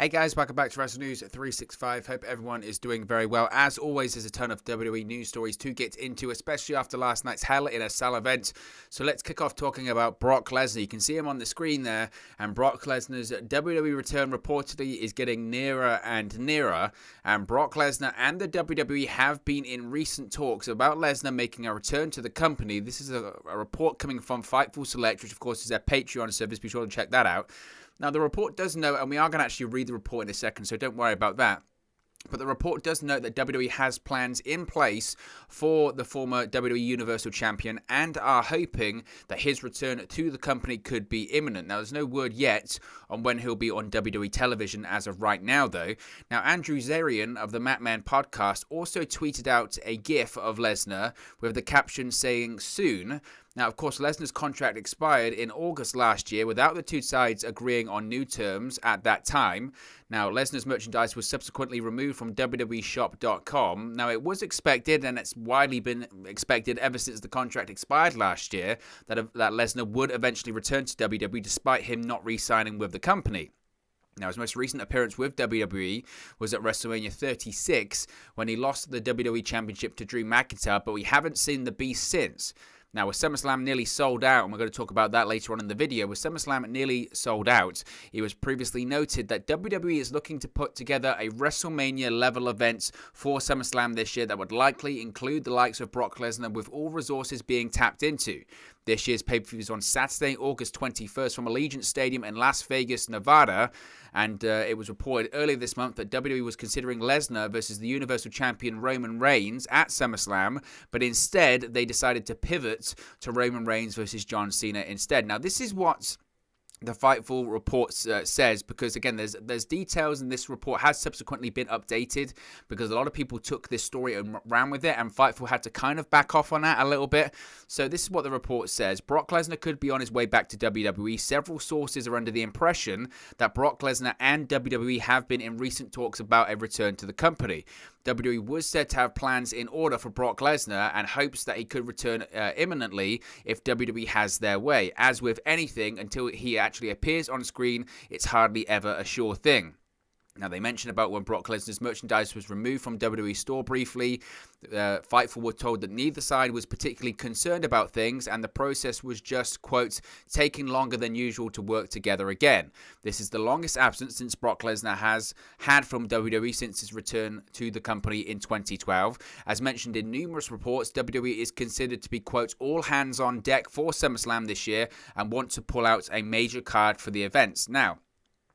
Hey guys, welcome back to Wrestle News 365. Hope everyone is doing very well. As always, there's a ton of WWE news stories to get into, especially after last night's Hell in a Cell event. So let's kick off talking about Brock Lesnar. You can see him on the screen there, and Brock Lesnar's WWE return reportedly is getting nearer and nearer. And Brock Lesnar and the WWE have been in recent talks about Lesnar making a return to the company. This is a report coming from Fightful Select, which of course is their Patreon service. Be sure to check that out. Now, the report does note, and we are going to actually read the report in a second, so don't worry about that. But the report does note that WWE has plans in place for the former WWE Universal Champion and are hoping that his return to the company could be imminent. Now, there's no word yet on when he'll be on WWE television as of right now, though. Now, Andrew Zarian of the Mat Man podcast also tweeted out a GIF of Lesnar with the caption saying, "Soon." Now, of course, Lesnar's contract expired in August last year without the two sides agreeing on new terms at that time. Now, Lesnar's merchandise was subsequently removed from WWEshop.com. Now, it was expected, and it's widely been expected ever since the contract expired last year, that Lesnar would eventually return to WWE despite him not re-signing with the company. Now, his most recent appearance with WWE was at WrestleMania 36 when he lost the WWE Championship to Drew McIntyre, but we haven't seen the Beast since. Now, with SummerSlam nearly sold out, and we're going to talk about that later on in the video, with SummerSlam nearly sold out, it was previously noted that WWE is looking to put together a WrestleMania-level event for SummerSlam this year that would likely include the likes of Brock Lesnar, with all resources being tapped into. This year's pay-per-view is on Saturday, August 21st from Allegiant Stadium in Las Vegas, Nevada, and it was reported earlier this month that WWE was considering Lesnar versus the Universal Champion Roman Reigns at SummerSlam, but instead they decided to pivot to Roman Reigns versus John Cena instead. Now, this is what the Fightful report says, because again, there's details, and this report has subsequently been updated because a lot of people took this story and ran with it, and Fightful had to kind of back off on that a little bit. So this is what the report says. Brock Lesnar could be on his way back to WWE. Several sources are under the impression that Brock Lesnar and WWE have been in recent talks about a return to the company. WWE was said to have plans in order for Brock Lesnar and hopes that he could return imminently if WWE has their way. As with anything, until he actually appears on screen, it's hardly ever a sure thing. Now, they mentioned about when Brock Lesnar's merchandise was removed from WWE store briefly. Fightful were told that neither side was particularly concerned about things, and the process was just, quote, taking longer than usual to work together again. This is the longest absence since Brock Lesnar has had from WWE since his return to the company in 2012. As mentioned in numerous reports, WWE is considered to be, quote, all hands on deck for SummerSlam this year and want to pull out a major card for the events. Now,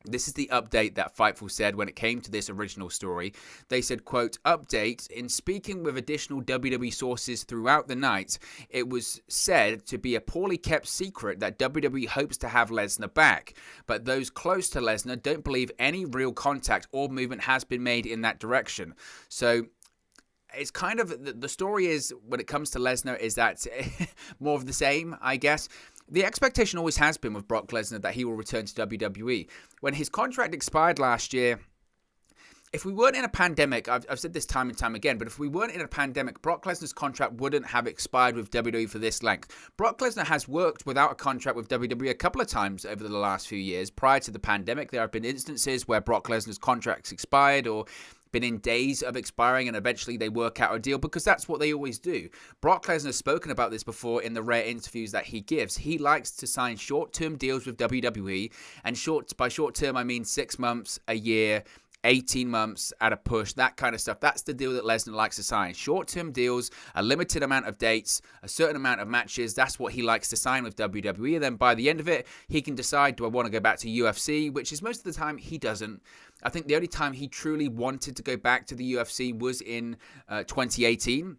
this is the update that Fightful said when it came to this original story. They said, quote, update, in speaking with additional WWE sources throughout the night, it was said to be a poorly kept secret that WWE hopes to have Lesnar back. But those close to Lesnar don't believe any real contact or movement has been made in that direction. So it's kind of, the story is, when it comes to Lesnar, is that more of the same, I guess. The expectation always has been with Brock Lesnar that he will return to WWE. When his contract expired last year, if we weren't in a pandemic, I've said this time and time again, but if we weren't in a pandemic, Brock Lesnar's contract wouldn't have expired with WWE for this length. Brock Lesnar has worked without a contract with WWE a couple of times over the last few years. Prior to the pandemic, there have been instances where Brock Lesnar's contracts expired or been in days of expiring, and eventually they work out a deal, because that's what they always do. Brock Lesnar has spoken about this before in the rare interviews that he gives. He likes to sign short-term deals with WWE, and by short-term I mean 6 months, a year, 18 months at a push, that kind of stuff. That's the deal that Lesnar likes to sign. Short-term deals, a limited amount of dates, a certain amount of matches. That's what he likes to sign with WWE. And then by the end of it, he can decide, do I want to go back to UFC? Which is most of the time he doesn't. I think the only time he truly wanted to go back to the UFC was in 2018.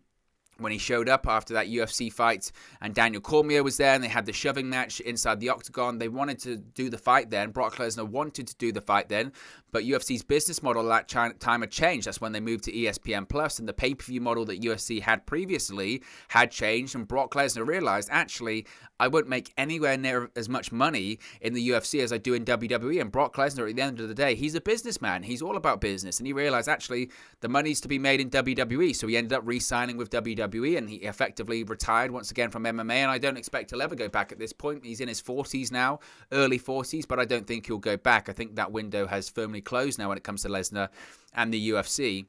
When he showed up after that UFC fight and Daniel Cormier was there and they had the shoving match inside the octagon. They wanted to do the fight then. Brock Lesnar wanted to do the fight then, but UFC's business model at that time had changed. That's when they moved to ESPN Plus, and the pay-per-view model that UFC had previously had changed, and Brock Lesnar realized, actually, I won't make anywhere near as much money in the UFC as I do in WWE. And Brock Lesnar, at the end of the day, he's a businessman. He's all about business, and he realized, actually, the money's to be made in WWE, so he ended up re-signing with WWE. WWE, and he effectively retired once again from MMA, and I don't expect he'll ever go back at this point. He's in his 40s now, early 40s, but I don't think he'll go back. I think that window has firmly closed now when it comes to Lesnar and the UFC.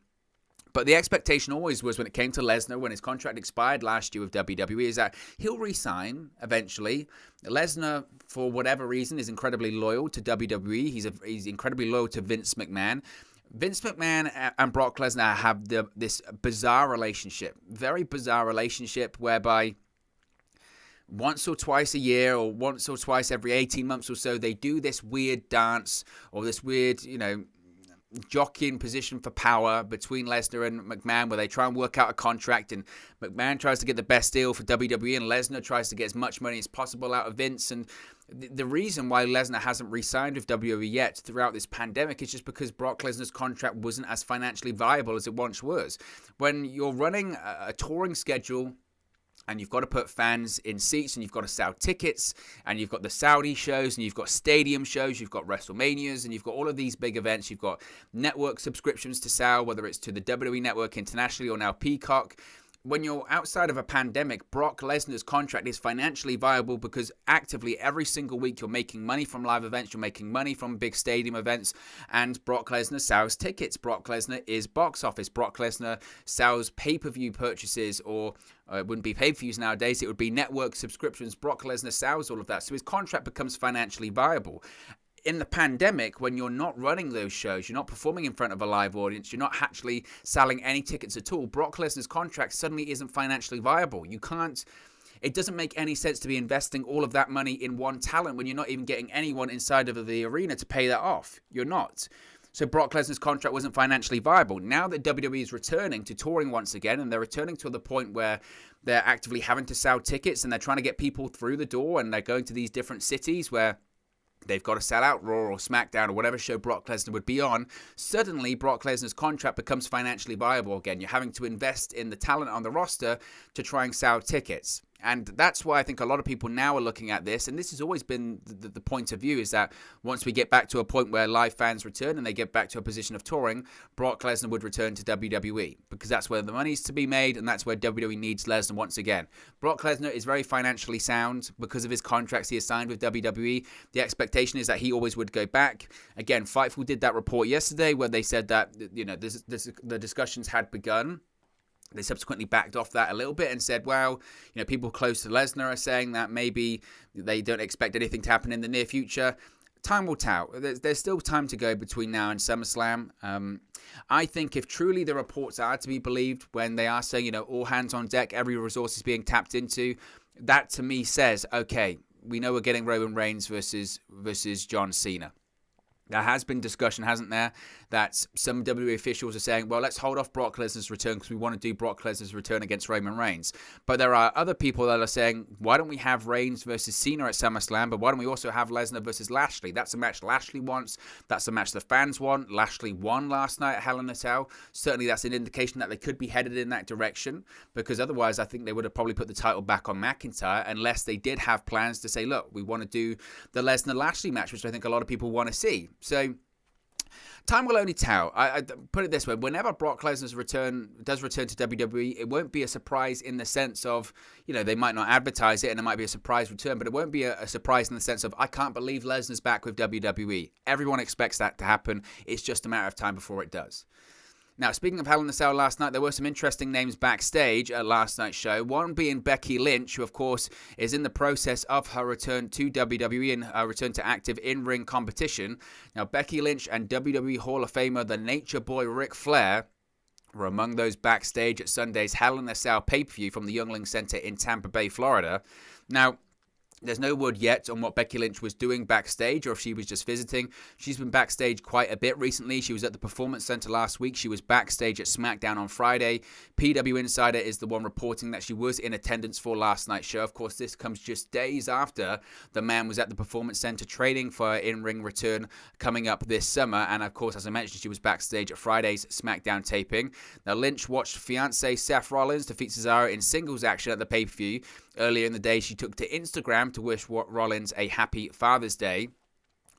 But the expectation always was, when it came to Lesnar, when his contract expired last year with WWE, is that he'll re-sign eventually. Lesnar, for whatever reason, is incredibly loyal to WWE. He's incredibly loyal to Vince McMahon. Vince McMahon and Brock Lesnar have this bizarre relationship, very bizarre relationship, whereby once or twice a year, or once or twice every 18 months or so, they do this weird dance, or this weird, jockeying position for power between Lesnar and McMahon, where they try and work out a contract, and McMahon tries to get the best deal for WWE, and Lesnar tries to get as much money as possible out of Vince. And the reason why Lesnar hasn't re-signed with WWE yet throughout this pandemic is just because Brock Lesnar's contract wasn't as financially viable as it once was. When you're running a touring schedule, and you've got to put fans in seats, and you've got to sell tickets, and you've got the Saudi shows, and you've got stadium shows, you've got WrestleManias, and you've got all of these big events. You've got network subscriptions to sell, whether it's to the WWE Network internationally or now Peacock. When you're outside of a pandemic, Brock Lesnar's contract is financially viable because actively every single week you're making money from live events, you're making money from big stadium events, and Brock Lesnar sells tickets. Brock Lesnar is box office. Brock Lesnar sells pay-per-view purchases, or it wouldn't be pay-per-views nowadays, it would be network subscriptions. Brock Lesnar sells all of that, so his contract becomes financially viable. In the pandemic, when you're not running those shows, you're not performing in front of a live audience, you're not actually selling any tickets at all, Brock Lesnar's contract suddenly isn't financially viable. It doesn't make any sense to be investing all of that money in one talent when you're not even getting anyone inside of the arena to pay that off. You're not. So Brock Lesnar's contract wasn't financially viable. Now that WWE is returning to touring once again, and they're returning to the point where they're actively having to sell tickets, and they're trying to get people through the door, and they're going to these different cities where they've got to sell out Raw or SmackDown or whatever show Brock Lesnar would be on, suddenly Brock Lesnar's contract becomes financially viable again. You're having to invest in the talent on the roster to try and sell tickets. And that's why I think a lot of people now are looking at this, and this has always been the point of view, is that once we get back to a point where live fans return and they get back to a position of touring, Brock Lesnar would return to WWE, because that's where the money's to be made, and that's where WWE needs Lesnar once again. Brock Lesnar is very financially sound because of his contracts he has signed with WWE. The expectation is that he always would go back. Again, Fightful did that report yesterday where they said that the discussions had begun. They subsequently backed off that a little bit and said, well, people close to Lesnar are saying that maybe they don't expect anything to happen in the near future. Time will tell. There's still time to go between now and SummerSlam. I think if truly the reports are to be believed, when they are saying, all hands on deck, every resource is being tapped into, that to me says, okay, we know we're getting Roman Reigns versus John Cena. There has been discussion, hasn't there, that some WWE officials are saying, well, let's hold off Brock Lesnar's return because we want to do Brock Lesnar's return against Roman Reigns. But there are other people that are saying, why don't we have Reigns versus Cena at SummerSlam, but why don't we also have Lesnar versus Lashley? That's a match Lashley wants. That's a match the fans want. Lashley won last night at Hell in a Cell. Certainly that's an indication that they could be headed in that direction, because otherwise I think they would have probably put the title back on McIntyre, unless they did have plans to say, look, we want to do the Lesnar-Lashley match, which I think a lot of people want to see. So time will only tell. I put it this way: whenever Brock Lesnar's does return to WWE, it won't be a surprise in the sense of, they might not advertise it and it might be a surprise return, but it won't be a surprise in the sense of, I can't believe Lesnar's back with WWE. Everyone expects that to happen. It's just a matter of time before it does. Now, speaking of Hell in a Cell last night, there were some interesting names backstage at last night's show. One being Becky Lynch, who, of course, is in the process of her return to WWE and her return to active in-ring competition. Now, Becky Lynch and WWE Hall of Famer, the Nature Boy Ric Flair, were among those backstage at Sunday's Hell in a Cell pay-per-view from the Youngling Center in Tampa Bay, Florida. Now, there's no word yet on what Becky Lynch was doing backstage or if she was just visiting. She's been backstage quite a bit recently. She was at the Performance Center last week. She was backstage at SmackDown on Friday. PW Insider is the one reporting that she was in attendance for last night's show. Of course, this comes just days after the man was at the Performance Center training for her in-ring return coming up this summer. And of course, as I mentioned, she was backstage at Friday's SmackDown taping. Now, Lynch watched fiancé Seth Rollins defeat Cesaro in singles action at the pay-per-view. Earlier in the day, she took to Instagram to wish Rollins a happy Father's Day.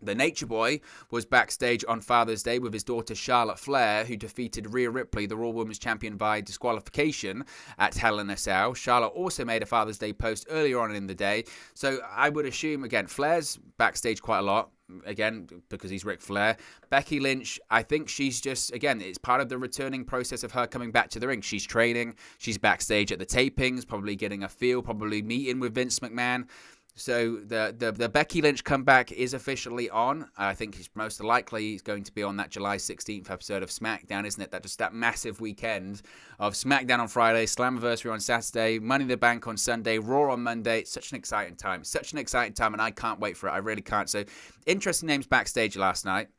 The Nature Boy was backstage on Father's Day with his daughter Charlotte Flair, who defeated Rhea Ripley, the Raw Women's Champion, by disqualification at Hell in a Cell. Charlotte also made a Father's Day post earlier on in the day. So I would assume, again, Flair's backstage quite a lot, again, because he's Ric Flair. Becky Lynch, I think she's just, again, it's part of the returning process of her coming back to the ring. She's training, she's backstage at the tapings, probably getting a feel, probably meeting with Vince McMahon. So the Becky Lynch comeback is officially on. I think he's most likely going to be on that July 16th episode of SmackDown, isn't it? That massive weekend of SmackDown on Friday, Slammiversary on Saturday, Money in the Bank on Sunday, Raw on Monday. It's such an exciting time. Such an exciting time, and I can't wait for it. I really can't. So interesting names backstage last night.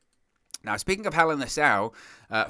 Now, speaking of Hell in a Cell,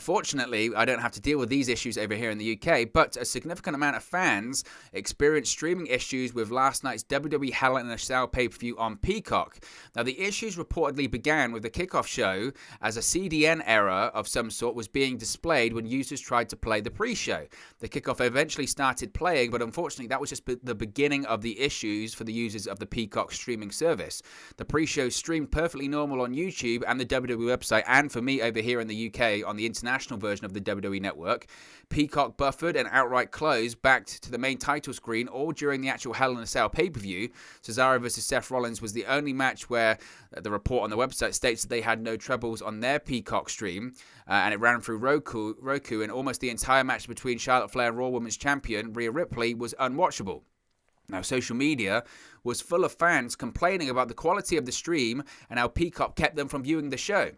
fortunately, I don't have to deal with these issues over here in the UK, but a significant amount of fans experienced streaming issues with last night's WWE Hell in a Cell pay-per-view on Peacock. Now, the issues reportedly began with the kickoff show as a CDN error of some sort was being displayed when users tried to play the pre-show. The kickoff eventually started playing, but unfortunately, that was just the beginning of the issues for the users of the Peacock streaming service. The pre-show streamed perfectly normal on YouTube and the WWE website, and for me over here in the UK on the international version of the WWE network. Peacock buffered and outright closed back to the main title screen all during the actual Hell in a Cell pay-per-view. Cesaro versus Seth Rollins was the only match where the report on the website states that they had no troubles on their Peacock stream, and it ran through Roku, and almost the entire match between Charlotte Flair, Raw Women's Champion, Rhea Ripley, was unwatchable. Now, social media was full of fans complaining about the quality of the stream and how Peacock kept them from viewing the show,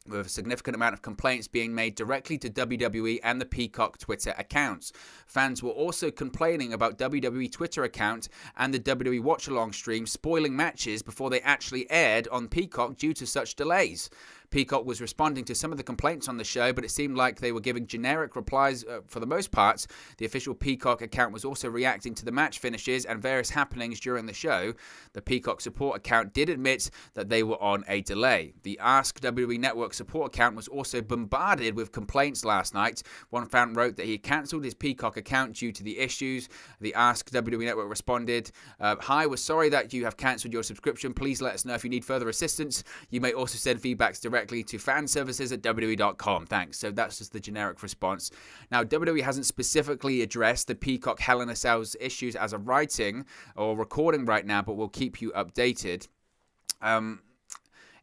with a significant amount of complaints being made directly to WWE and the Peacock Twitter accounts. Fans were also complaining about WWE Twitter account and the WWE Watch-Along stream spoiling matches before they actually aired on Peacock due to such delays. Peacock was responding to some of the complaints on the show, but it seemed like they were giving generic replies for the most part. The official Peacock account was also reacting to the match finishes and various happenings during the show. The Peacock support account did admit that they were on a delay. The Ask WWE Network support account was also bombarded with complaints last night. One fan wrote that he cancelled his Peacock account due to the issues. The Ask WWE Network responded, "Hi, we're sorry that you have cancelled your subscription. Please let us know if you need further assistance. You may also send feedbacks directly to fanservices@wwe.com. Thanks." So that's just the generic response. Now, WWE hasn't specifically addressed the Peacock Hell in a Cell's issues as of writing or recording right now, but we'll keep you updated.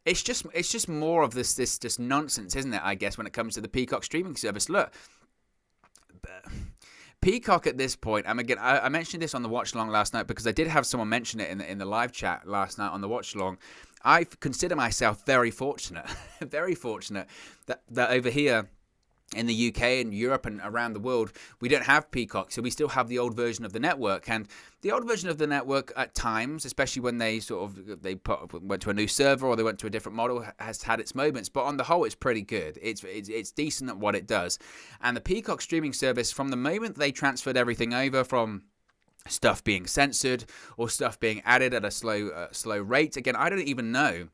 It's just more of this just nonsense, isn't it? I guess when it comes to the Peacock streaming service. Look, Peacock at this point, and again, I mentioned this on the watch along last night because I did have someone mention it in the live chat last night on the watch along. I consider myself very fortunate, very fortunate that over here in the UK and Europe and around the world, we don't have Peacock, so we still have the old version of the network. And the old version of the network at times, especially when they went to a new server or they went to a different model, has had its moments. But on the whole, it's pretty good. It's decent at what it does. And the Peacock streaming service, from the moment they transferred everything over from stuff being censored or stuff being added at a slow rate, again, I don't even know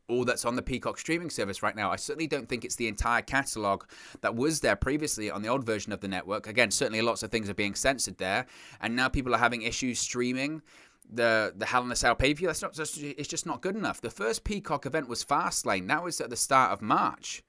all that's on the Peacock streaming service right now. I certainly don't think it's the entire catalogue that was there previously on the old version of the network. Again, certainly lots of things are being censored there, and now people are having issues streaming the Hell in a Cell pay-per-view. It's just not good enough. The first Peacock event was Fastlane. That was at the start of March.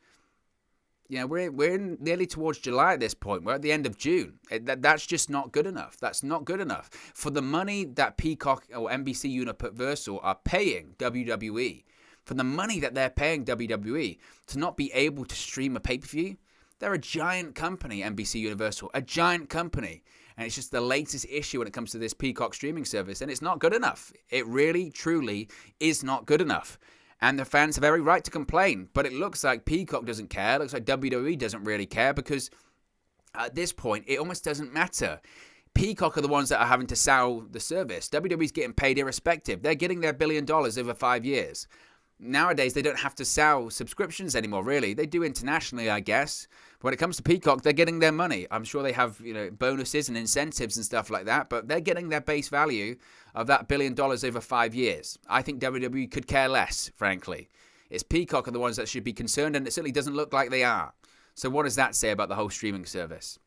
You know, we're nearly towards July at this point. We're at the end of June. That's just not good enough. That's not good enough. For the money that Peacock or NBC Universal are paying WWE, for the money that they're paying WWE to not be able to stream a pay-per-view, they're a giant company, NBC Universal, a giant company. And it's just the latest issue when it comes to this Peacock streaming service, and it's not good enough. It really, truly is not good enough. And the fans have every right to complain, but it looks like Peacock doesn't care. It looks like WWE doesn't really care because at this point, it almost doesn't matter. Peacock are the ones that are having to sell the service. WWE's getting paid irrespective. They're getting their $1 billion over 5 years. Nowadays, they don't have to sell subscriptions anymore, really. They do internationally, I guess. But when it comes to Peacock, they're getting their money. I'm sure they have, bonuses and incentives and stuff like that, but they're getting their base value of that $1 billion over 5 years. I think WWE could care less, frankly. It's Peacock are the ones that should be concerned, and it certainly doesn't look like they are. So what does that say about the whole streaming service?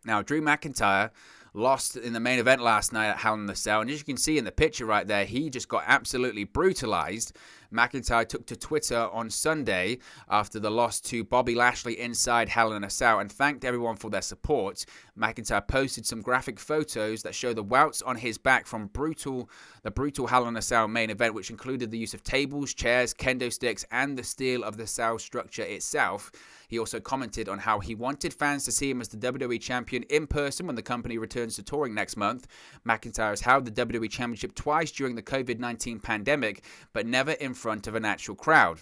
Now, Drew McIntyre lost in the main event last night at Hell in a Cell, and as you can see in the picture right there, he just got absolutely brutalized. McIntyre took to Twitter on Sunday after the loss to Bobby Lashley inside Hell in a Cell and thanked everyone for their support. McIntyre posted some graphic photos that show the welts on his back from the brutal Hell in a Cell main event, which included the use of tables, chairs, kendo sticks, and the steel of the cell structure itself. He also commented on how he wanted fans to see him as the WWE Champion in person when the company returns to touring next month. McIntyre has held the WWE Championship twice during the COVID-19 pandemic, but never in front of an actual crowd.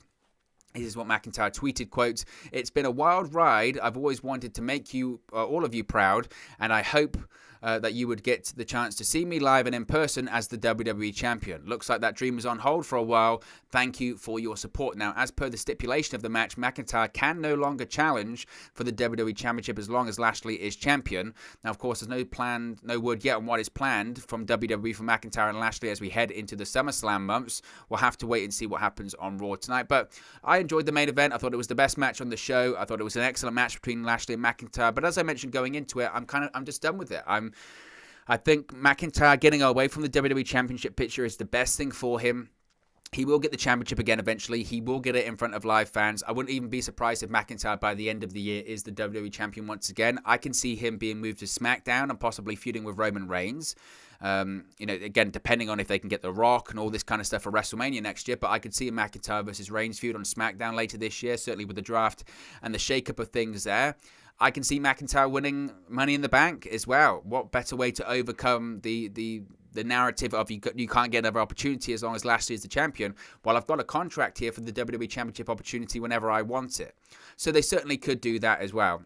This is what McIntyre tweeted, quote, "It's been a wild ride. I've always wanted to make you, all of you, proud, and I hope that you would get the chance to see me live and in person as the WWE Champion. Looks like that dream is on hold for a while. Thank you for your support." Now, as per the stipulation of the match, McIntyre can no longer challenge for the WWE Championship as long as Lashley is champion. Now, of course, there's no word yet on what is planned from WWE for McIntyre and Lashley as we head into the SummerSlam months. We'll have to wait and see what happens on Raw tonight. But I enjoyed the main event. I thought it was the best match on the show. I thought it was an excellent match between Lashley and McIntyre. But as I mentioned going into it, I'm just done with it. I think McIntyre getting away from the WWE Championship picture is the best thing for him. He will get the championship again eventually. He will get it in front of live fans. I wouldn't even be surprised if McIntyre by the end of the year is the WWE Champion once again. I can see him being moved to SmackDown and possibly feuding with Roman Reigns. Again, depending on if they can get The Rock and all this kind of stuff for WrestleMania next year. But I could see a McIntyre versus Reigns feud on SmackDown later this year, certainly with the draft and the shake-up of things there. I can see McIntyre winning Money in the Bank as well. What better way to overcome the narrative of you can't get another opportunity as long as Lashley is the champion? Well, I've got a contract here for the WWE Championship opportunity whenever I want it. So they certainly could do that as well.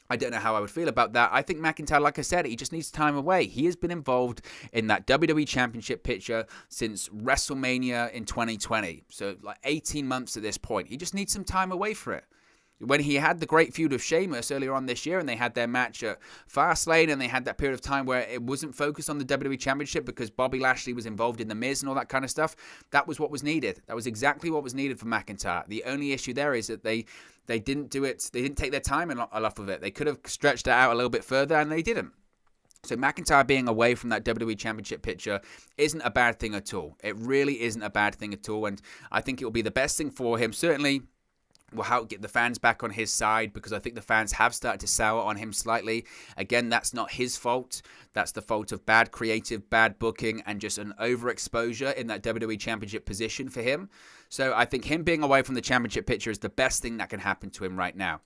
I don't know how I would feel about that. I think McIntyre, like I said, he just needs time away. He has been involved in that WWE Championship picture since WrestleMania in 2020. So like 18 months at this point. He just needs some time away for it. When he had the great feud of Sheamus earlier on this year and they had their match at Fastlane and they had that period of time where it wasn't focused on the WWE Championship because Bobby Lashley was involved in The Miz and all that kind of stuff, that was what was needed. That was exactly what was needed for McIntyre. The only issue there is that they didn't do it. They didn't take their time enough of it. They could have stretched it out a little bit further and they didn't. So McIntyre being away from that WWE Championship picture isn't a bad thing at all. It really isn't a bad thing at all. And I think it will be the best thing for him. Certainly will help get the fans back on his side because I think the fans have started to sour on him slightly. Again, that's not his fault. That's the fault of bad creative, bad booking, and just an overexposure in that WWE Championship position for him. So I think him being away from the championship picture is the best thing that can happen to him right now.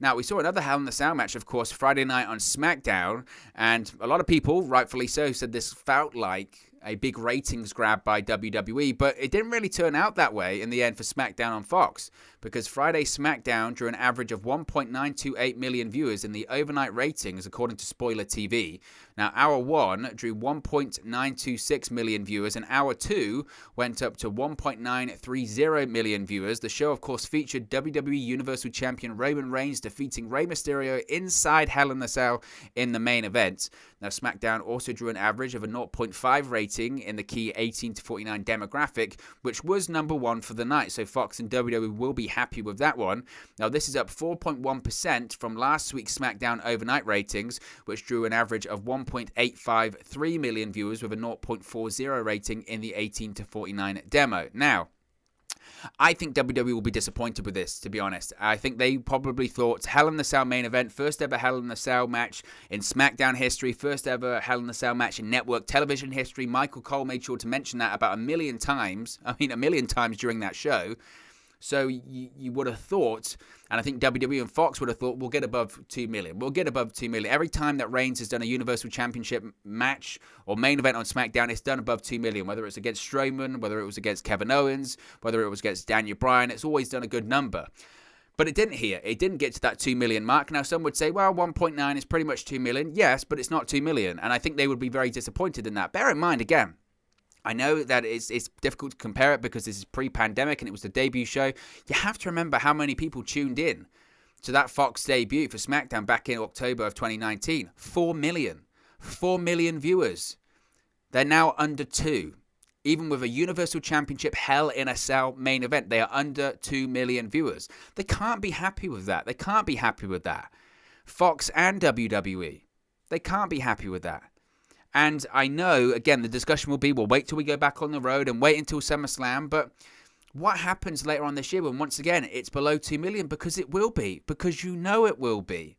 Now, we saw another Hell in a Cell match, of course, Friday night on SmackDown, and a lot of people, rightfully so, said this felt like a big ratings grab by WWE, but it didn't really turn out that way in the end for SmackDown on Fox, because Friday SmackDown drew an average of 1.928 million viewers in the overnight ratings, according to Spoiler TV. Now, Hour 1 drew 1.926 million viewers, and Hour 2 went up to 1.930 million viewers. The show, of course, featured WWE Universal Champion Roman Reigns defeating Rey Mysterio inside Hell in a Cell in the main event. Now, SmackDown also drew an average of a 0.5 rating in the key 18 to 49 demographic, which was number one for the night. So Fox and WWE will be happy with that one. Now, this is up 4.1% from last week's SmackDown overnight ratings, which drew an average of 1.853 million viewers with a 0.40 rating in the 18 to 49 demo. Now, I think WWE will be disappointed with this, to be honest. I think they probably thought Hell in a Cell main event, first ever Hell in a Cell match in SmackDown history, first ever Hell in a Cell match in network television history. Michael Cole made sure to mention that about a million times during that show. So you would have thought, and I think WWE and Fox would have thought, we'll get above 2 million. We'll get above 2 million. Every time that Reigns has done a Universal Championship match or main event on SmackDown, it's done above 2 million. Whether it's against Strowman, whether it was against Kevin Owens, whether it was against Daniel Bryan, it's always done a good number. But it didn't here. It didn't get to that 2 million mark. Now, some would say, well, 1.9 is pretty much 2 million. Yes, but it's not 2 million. And I think they would be very disappointed in that. Bear in mind, again, I know that it's difficult to compare it because this is pre-pandemic and it was the debut show. You have to remember how many people tuned in to that Fox debut for SmackDown back in October of 2019. 4 million. 4 million viewers. They're now under 2. Even with a Universal Championship Hell in a Cell main event, they are under 2 million viewers. They can't be happy with that. They can't be happy with that. Fox and WWE. They can't be happy with that. And I know, again, the discussion will be, we'll wait till we go back on the road and wait until SummerSlam. But What happens later on this year when, once again, it's below 2 million? Because it will be. Because you know it will be.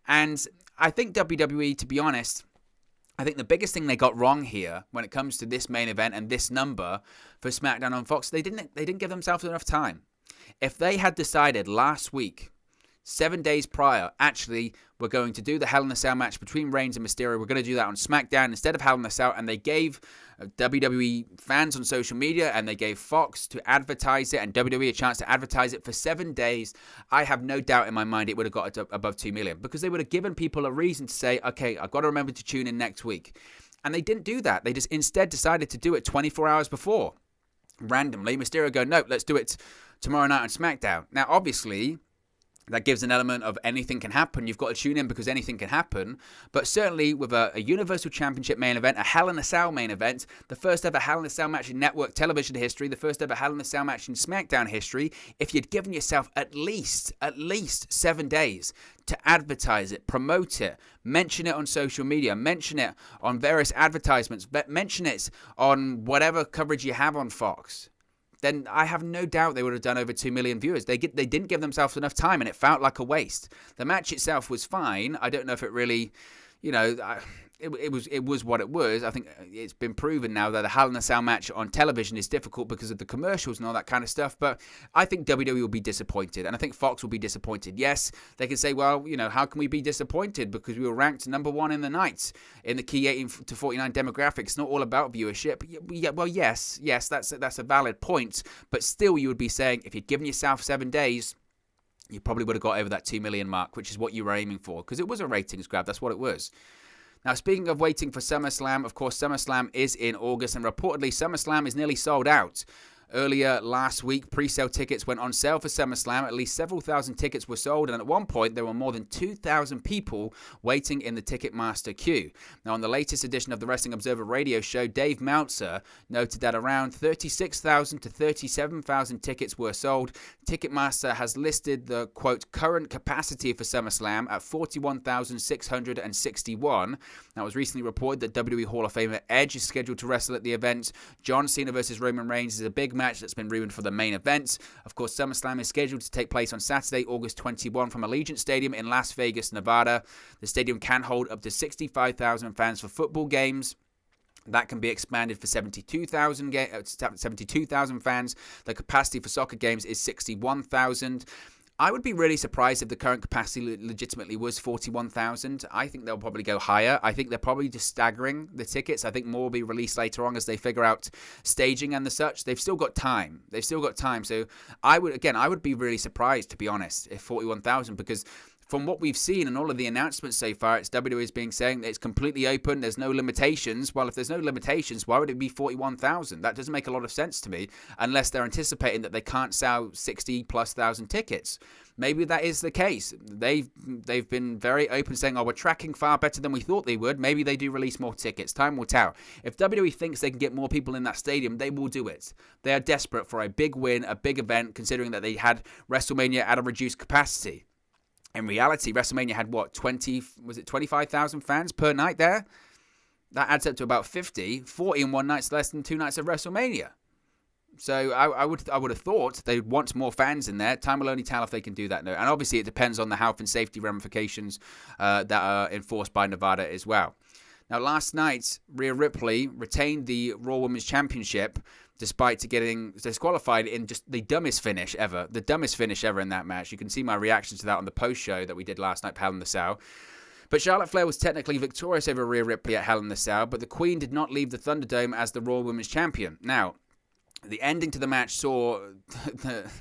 And I think WWE, to be honest, I think the biggest thing they got wrong here when it comes to this main event and this number for SmackDown on Fox, they didn't give themselves enough time. If they had decided last week, 7 days prior, actually, we're going to do the Hell in a Cell match between Reigns and Mysterio. We're going to do that on SmackDown instead of Hell in a Cell. And they gave WWE fans on social media and they gave Fox to advertise it and WWE a chance to advertise it for 7 days. I have no doubt in my mind it would have got it above 2 million because they would have given people a reason to say, okay, I've got to remember to tune in next week. And they didn't do that. They just instead decided to do it 24 hours before. Randomly, Mysterio go, nope, let's do it tomorrow night on SmackDown. Now, obviously, that gives an element of anything can happen. You've got to tune in because anything can happen. But certainly with a Universal Championship main event, a Hell in a Cell main event, the first ever Hell in a Cell match in network television history, the first ever Hell in a Cell match in SmackDown history, if you'd given yourself at least 7 days to advertise it, promote it, mention it on social media, mention it on various advertisements, mention it on whatever coverage you have on Fox, then I have no doubt they would have done over 2 million viewers. They didn't give themselves enough time, and it felt like a waste. The match itself was fine. I don't know if it really, it was what it was. I think it's been proven now that the Hell in a Cell match on television is difficult because of the commercials and all that kind of stuff. But I think WWE will be disappointed, and I think Fox will be disappointed. Yes, they can say, well, how can we be disappointed? Because we were ranked number 1 in the night in the key 18 to 49 demographics. It's not all about viewership. Yeah, well, yes, that's a valid point. But still, you would be saying if you'd given yourself 7 days, you probably would have got over that 2 million mark, which is what you were aiming for, because it was a ratings grab. That's what it was. Now, speaking of waiting for SummerSlam, of course, SummerSlam is in August, and reportedly SummerSlam is nearly sold out. Earlier last week, pre-sale tickets went on sale for SummerSlam. At least several thousand tickets were sold, and at one point, there were more than 2,000 people waiting in the Ticketmaster queue. Now, on the latest edition of the Wrestling Observer radio show, Dave Meltzer noted that around 36,000 to 37,000 tickets were sold. Ticketmaster has listed the, quote, current capacity for SummerSlam at 41,661. Now, it was recently reported that WWE Hall of Famer Edge is scheduled to wrestle at the event. John Cena versus Roman Reigns is a big match that's been rumored for the main event. Of course, SummerSlam is scheduled to take place on Saturday, August 21 from Allegiant Stadium in Las Vegas, Nevada. The stadium can hold up to 65,000 fans for football games. That can be expanded for 72,000 fans. The capacity for soccer games is 61,000. I would be really surprised if the current capacity legitimately was 41,000. I think they'll probably go higher. I think they're probably just staggering the tickets. I think more will be released later on as they figure out staging and the such. They've still got time. So I would be really surprised, to be honest, if 41,000, because from what we've seen and all of the announcements so far, it's WWE being saying that it's completely open, there's no limitations. Well, if there's no limitations, why would it be 41,000? That doesn't make a lot of sense to me, unless they're anticipating that they can't sell 60+ thousand tickets. Maybe that is the case. They've been very open, saying, we're tracking far better than we thought they would. Maybe they do release more tickets. Time will tell. If WWE thinks they can get more people in that stadium, they will do it. They are desperate for a big win, a big event, considering that they had WrestleMania at a reduced capacity. In reality, WrestleMania had 25,000 fans per night there? That adds up to about 40 in one night's less than 2 nights of WrestleMania. So I would have thought they'd want more fans in there. Time will only tell if they can do that now. And obviously it depends on the health and safety ramifications that are enforced by Nevada as well. Now, last night, Rhea Ripley retained the Raw Women's Championship despite getting disqualified in just the dumbest finish ever. The dumbest finish ever in that match. You can see my reaction to that on the post show that we did last night, Hell in the Cell. But Charlotte Flair was technically victorious over Rhea Ripley at Hell in the Cell, but the Queen did not leave the Thunderdome as the Raw Women's Champion. Now, the ending to the match saw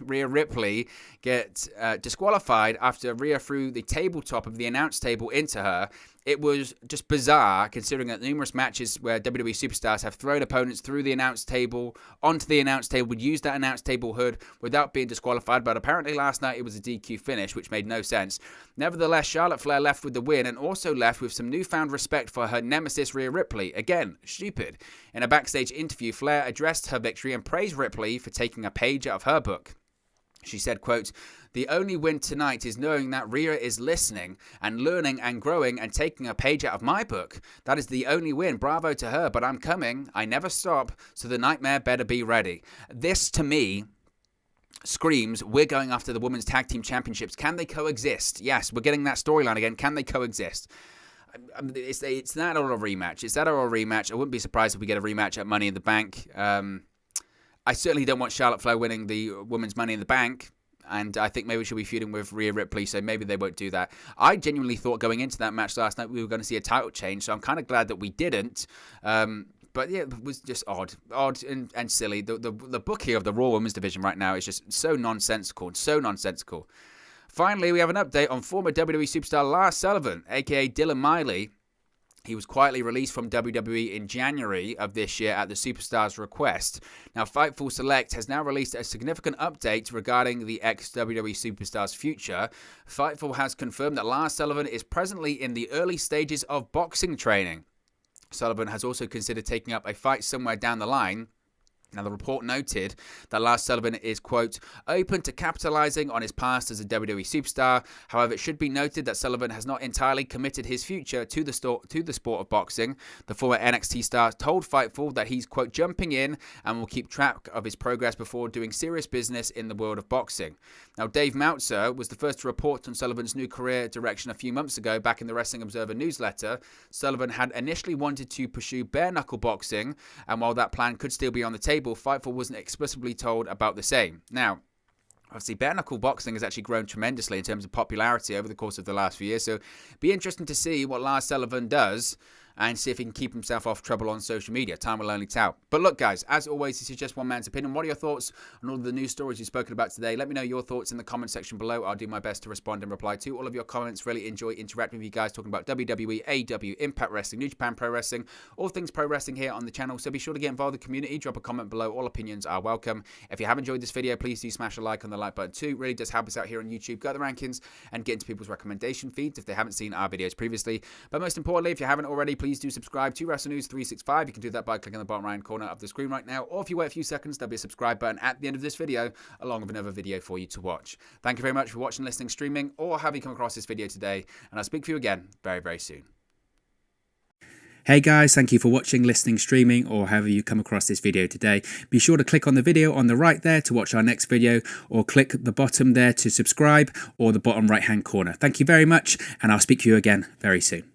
Rhea Ripley get disqualified after Rhea threw the tabletop of the announce table into her. It was just bizarre, considering that numerous matches where WWE superstars have thrown opponents through the announce table, onto the announce table, would use that announce table hood without being disqualified. But apparently last night it was a DQ finish, which made no sense. Nevertheless, Charlotte Flair left with the win and also left with some newfound respect for her nemesis Rhea Ripley. Again, stupid. In a backstage interview, Flair addressed her victory and praised Ripley for taking a page out of her book. She said, quote, "The only win tonight is knowing that Rhea is listening and learning and growing and taking a page out of my book. That is the only win. Bravo to her, but I'm coming. I never stop, so the nightmare better be ready." This, to me, screams, we're going after the Women's Tag Team Championships. Can they coexist? Yes, we're getting that storyline again. Can they coexist? It's that or a rematch. It's that or a rematch. I wouldn't be surprised if we get a rematch at Money in the Bank. I certainly don't want Charlotte Flair winning the Women's Money in the Bank. And I think maybe she'll be feuding with Rhea Ripley, so maybe they won't do that. I genuinely thought going into that match last night we were going to see a title change, so I'm kind of glad that we didn't. But yeah, it was just odd and silly. The booking of the Raw Women's Division right now is just so nonsensical. Finally, we have an update on former WWE superstar Lars Sullivan, a.k.a. Dylan Miley. He was quietly released from WWE in January of this year at the superstar's request. Now, Fightful Select has now released a significant update regarding the ex-WWE superstar's future. Fightful has confirmed that Lars Sullivan is presently in the early stages of boxing training. Sullivan has also considered taking up a fight somewhere down the line. Now, the report noted that Lars Sullivan is, quote, open to capitalizing on his past as a WWE superstar. However, it should be noted that Sullivan has not entirely committed his future to the sport of boxing. The former NXT star told Fightful that he's, quote, jumping in and will keep track of his progress before doing serious business in the world of boxing. Now, Dave Meltzer was the first to report on Sullivan's new career direction a few months ago back in the Wrestling Observer newsletter. Sullivan had initially wanted to pursue bare-knuckle boxing, and while that plan could still be on the table, Fightful wasn't explicitly told about the same. Now, obviously, bare-knuckle boxing has actually grown tremendously in terms of popularity over the course of the last few years, so it'd be interesting to see what Lars Sullivan does and see if he can keep himself off trouble on social media. Time will only tell. But look, guys, as always, this is just one man's opinion. What are your thoughts on all of the news stories we've spoken about today? Let me know your thoughts in the comment section below. I'll do my best to respond and reply to all of your comments. Really enjoy interacting with you guys, talking about WWE, AEW, Impact Wrestling, New Japan Pro Wrestling, all things pro wrestling here on the channel. So be sure to get involved in the community. Drop a comment below. All opinions are welcome. If you have enjoyed this video, please do smash a like on the like button too. It really does help us out here on YouTube. Go to the rankings and get into people's recommendation feeds if they haven't seen our videos previously. But most importantly, if you haven't already, please do subscribe to Wrestle News 365. You can do that by clicking on the bottom right corner of the screen right now, or if you wait a few seconds, there'll be a subscribe button at the end of this video, along with another video for you to watch. Thank you very much for watching, listening, streaming, or having come across this video today, and I'll speak to you again very, very soon. Hey guys, thank you for watching, listening, streaming, or however you come across this video today. Be sure to click on the video on the right there to watch our next video, or click the bottom there to subscribe, or the bottom right hand corner. Thank you very much, and I'll speak to you again very soon.